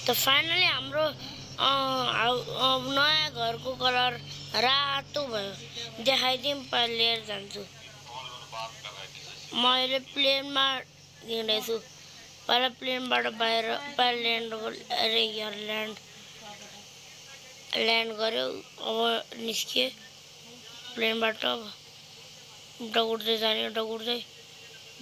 तो फाइनली हाम्रो नयाँ घरको कलर रातो भयो। देखाइदिउँ, पहिला लिएर जान्छु। मैले प्लेनमा हिँडेछु, पहिला प्लेनबाट बाहिर ल्यान्ड गर्यो। अब निस्किए प्लेनबाट, दगुर्दै जाने, दगुर्दै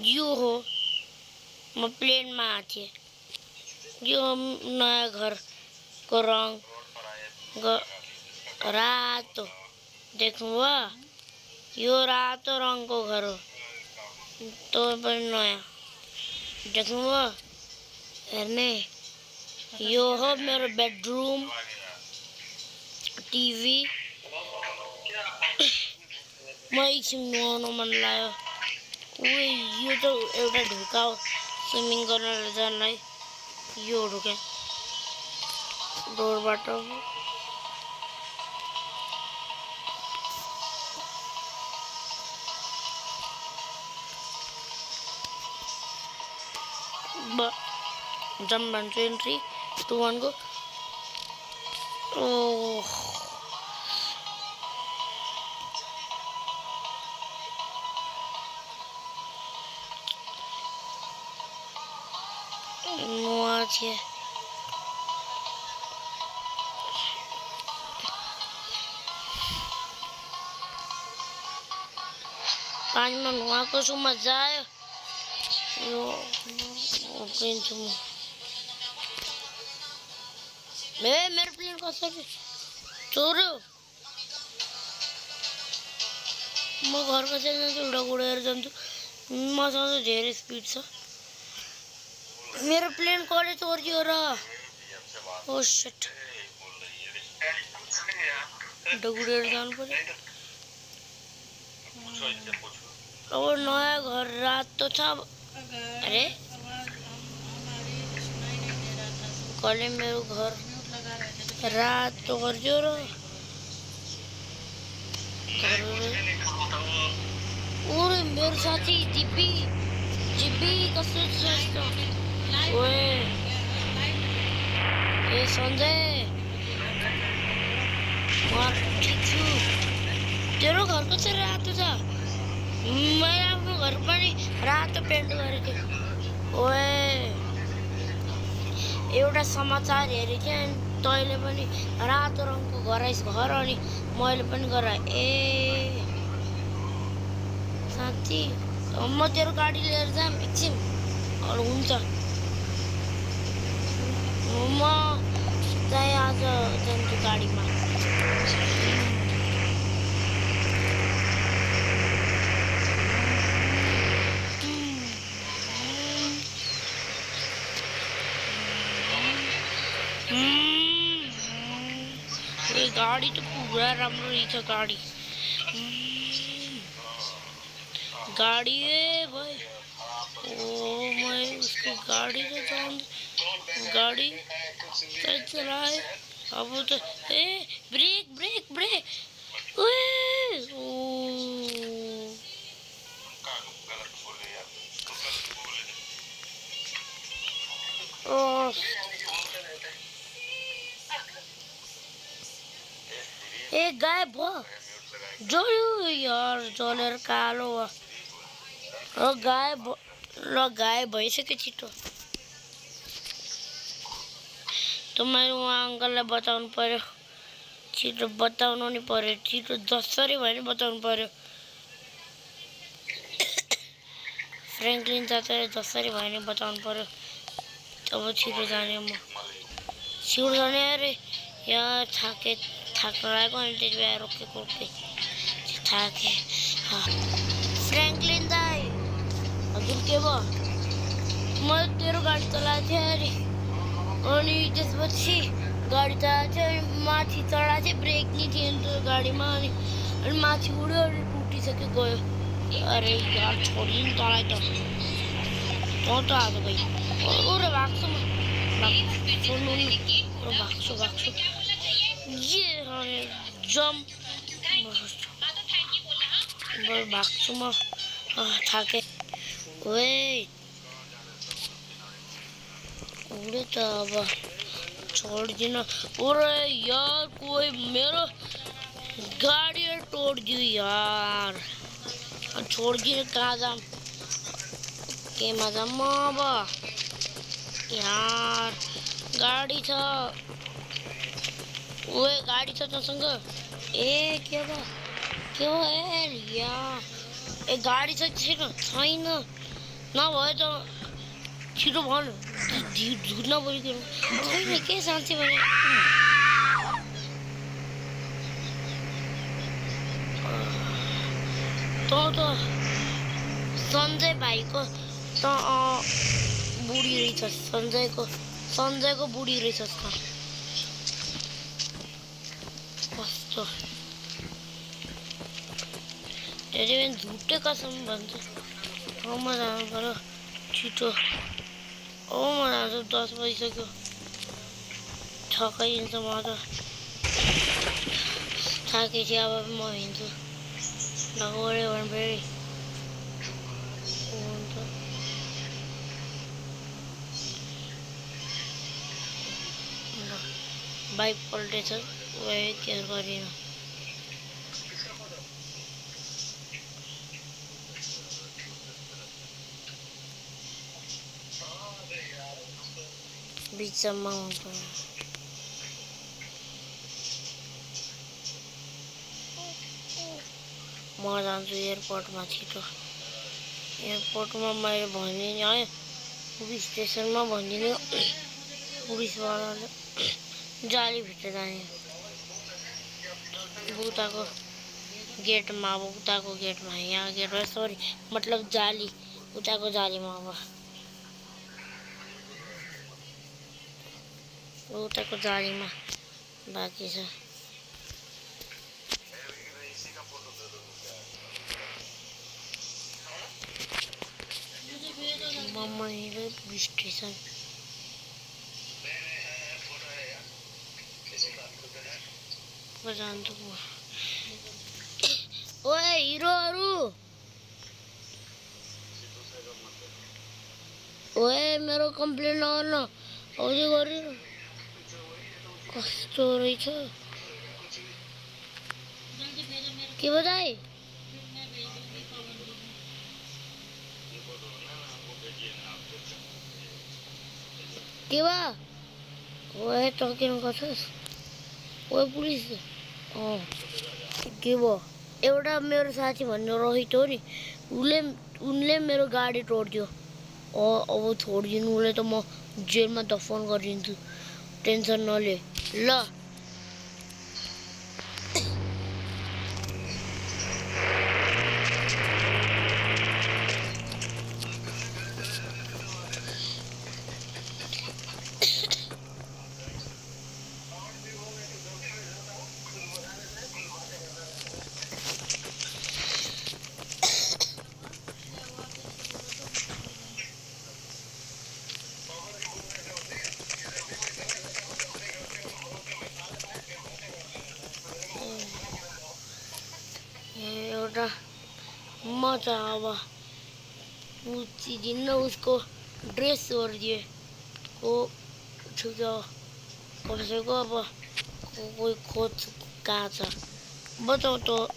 यो हो म प्लेनमा आएको थिएँ। यो नयाँ घरको रङ रातो देख्नुभयो? यो रातो रङको घर हो। त्यो पनि नयाँ देख्नुभयो? हेर्ने, यो हो मेरो बेडरुम, टिभी। म एकछिन नुहाउन मन लाग्यो। यो त एउटा ढोका हो स्विमिङ गर्न जानलाई। यो ढोका डोरबाट जम भन्छु एन्ट्री 2-1 को। नुआ थिए पानीमा नुहाएको छु, मजा आयो। यो उफ्रिन्छु म। मेरो प्लेन कसरी चोर्यो? म घर कसरी जान्छु? उडा उडेर जान्छु। मसँग त धेरै स्पिड छ। मेरो प्लेन कसले चोर्यो र? ओ शिट, उडेर जानु पर्यो। अब नयाँ घर रातो छ। अरे कसले मेरो घर रातो गरिदियो र? ओरे मेरो साथी जिब्बी कस्तो छ? ओए ए सञ्जय, म ठिक छु। तेरो घर कसरी रातो छ? मैले आफ्नो घर पनि रातो पेन्ट गरेको थिएँ। ओए एउटा समाचार हेरेको थिएँ, अनि तैँले पनि रातो रङको गराइस् घर, अनि मैले पनि गराएँ। ए साँच्ची? म तेरो गाडी लिएर जाऊँ एकछिन? हुन्छ, म चाहिँ आज जान्छु गाडीमा। गाडी तो पूरा राम्रो रहेछ। गाडी भाई, ओ मैं उसको गाड़ी तो गाड़ी चलाए। अब तो ब्रेक ब्रेक ब्रेक। गायब भयो। जोयो यार, जलेर कालो भयो। गायब भइसक्यो छिटो। त मैले उहाँ अङ्कललाई बताउनु पर्यो। छिटो बताउनु नि पर्यो। छिटो जसरी भयो नि बताउनु पर्यो। फ्रेङ्कलिन चाचाले जसरी भयो नि बताउनु पर्यो। अब छिटो जाने म। छिटो जाने अरे यहाँ थाक लागेको, अनि त्यति बेला रोकेको थाके। फ्रेङ्कलिन दाइ, हजुर के भयो? म तेरो गाडी चलाएको थिएँ अरे, अनि त्यसपछि गाडी चलाएको थियो, अनि माथि चढाएको थिएँ, ब्रेक नि थिएन त्यो गाडीमा, अनि माथि उड्यो, अनि टुटिसक्यो, गयो। अरे यार, छोडिदिनु नि तँलाई त। त आज गई ओरे भाग्छु म। भाग्छु ये जम्प भाग्छु म। थाके उड्यो त। अब छोडिदिन। अरे यार कोही मेरो गाडी तोडिदियो यार। छोडिदिनु कहाँ जाम, केमा जाम म अब यार। गाडी छ, ओए गाडी छ तँसँग? ए के भयो ए यार, ए गाडी छ छैन? नभए त छिटो भन, झुट नबोलिकन। छैन के साँच्चै भने? त सञ्जय भाइको त बुढी रहेछस्। सञ्जयको बुढी रहेछस् त। कस्तो धेरै बेला झुटै कसम भन्छ। म जानु पर्यो छिटो। म जान्छु, 10 बजिसक्यो। थकाइन्छ म त, थाकेपछि अब म हिँड्छु। नगऱ्यो भने फेरि हुन्छ। बाइक पल्टेछ, केयर गरिन। बिचमा म जान्छु एयरपोर्टमा छिटो। एयरपोर्टमा मैले भनिदिने है, पुलिस स्टेसनमा भनिदिने। पुलिसवालाले जालीभित्र जाने। उताको गेटमा, अब उताको गेटमा, यहाँ गेटमा सरी मतलब जाली, उताको जालीमा। अब उताको जालीमा बाँकी छ। मम्मीले पुलिस स्टेसन जान्छु म। ओए हिरोहरू, ओए मेरो कम्प्लेन नगर्नु। औधी गरिनु कस्तो रहेछ। के बताए? के भयो? ओए त किन गर्छस्? ओए पुलिस के भयो? एउटा मेरो साथी भन्ने रोहित हो नि, उनले मेरो गाडी तोडिदियो। अब छोडिदिनु, उसले त म जेलमा दफन गरिदिन्छु। टेन्सन नले ल। एउटा म त अब उचिदिन, उसको ड्रेस ओरिदिए को छुट्यो। कसैको अब कोही खोज कहाँ छ बताउ त,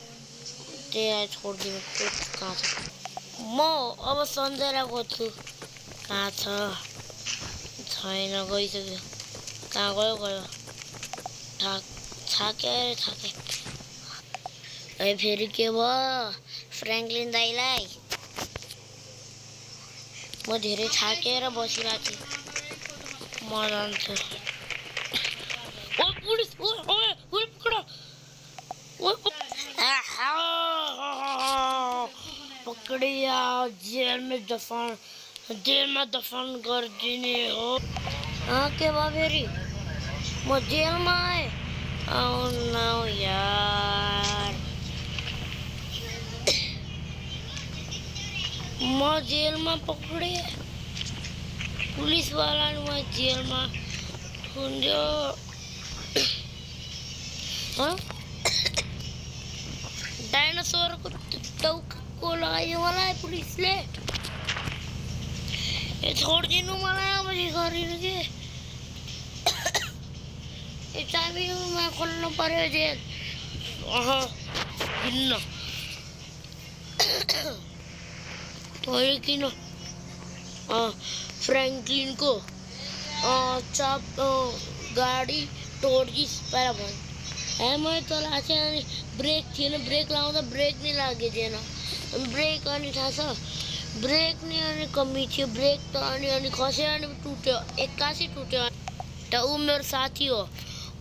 त्यहाँ छोडिदिनु। खोज कहाँ छ? म अब सन्जयलाई खोज्छु, कहाँ छ? छैन, गइसक्यो। कहाँ गयो? थाके। ए फेरि के भयो फ्र्याङ्कलिन दाइलाई? म धेरै थाकेर बसिरहेको छु। म जान्छु। ओ पुलिस, ओए पक्रा। पकडिया, जेलमा दफन गरिदिने हो। के भयो फेरि? म जेलमा आएँ। यार, म जेलमा पकडे। पुलिसवाला म जेलमा हुन्थ्यो। डाइनोसरको टाउको लगाइदियो मलाई पुलिसले। छोडिदिनु मलाई, अब गरिनु के। यो चाबीमा खोल्नु पर्यो जेल किन्न तैँले किन फ्र्याङ्कलिनको गाडी तोडिस् पहिला भन् मैले चलाएको थिएँ अनि ब्रेक थिएन ब्रेक लाउँदा ब्रेक नै लागेको थिएन ब्रेक अनि थाहा छ ब्रेक नै अनि कमी थियो ब्रेक त अनि खस्यो अनि टुट्यो एक्कासी टुट्यो त ऊ मेरो साथी हो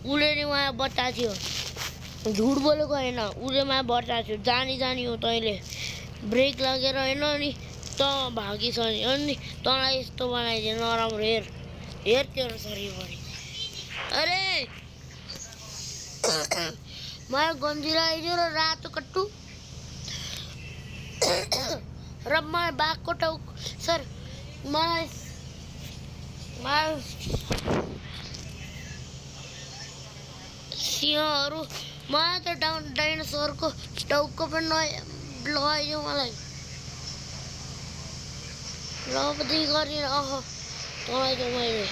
उसले नि मलाई बताएको थियो झुट बोलेको होइन उसले मलाई बताएको थियो जानी हो तैँले ब्रेक लागेर होइन अनि त भागी छ नि अनि तँलाई यस्तो बनाइदियो नराम्रो हेर तेरो शरीर पनि अरे मलाई गन्जी लगाइदियो र रातो कट्टु र मलाई बाघको टाउको सर मलाई सिंहहरू मलाई त डाइनोसरको टाउको पनि लगाइदियो मलाई रबदी गरेर तँलाई त मैले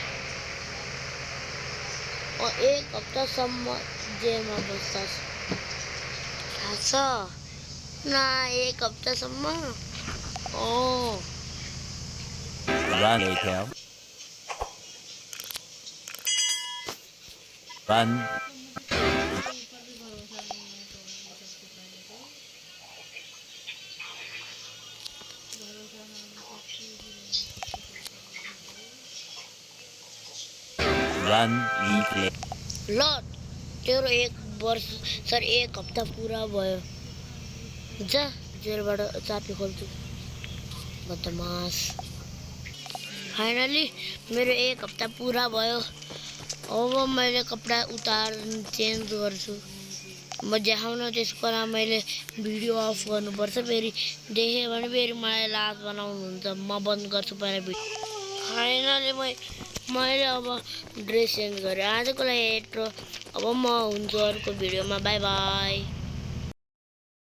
एक हप्तासम्म जेलमा बस्दा थाहा छ न एक हप्तासम्म Run, ATL. Run. Run, replay. ल तेरो एक हप्ता पुरा भयो जा जेलबाट चाबी खोल्छु बदमास फाइनली मेरो एक हप्ता पुरा भयो अब मैले कपडा चेन्ज गर्छु म देखाउन त्यसको लागि मैले भिडियो अफ गर्नुपर्छ फेरि देखेँ भने फेरि मलाई लाज बनाउनुहुन्छ म बन्द गर्छु पहिला भिडियो फाइनली मैले अब ड्रेस चेन्ज गरेँ आजको लागि यत्रो अब म हुन्छु अर्को भिडियोमा बाई बाई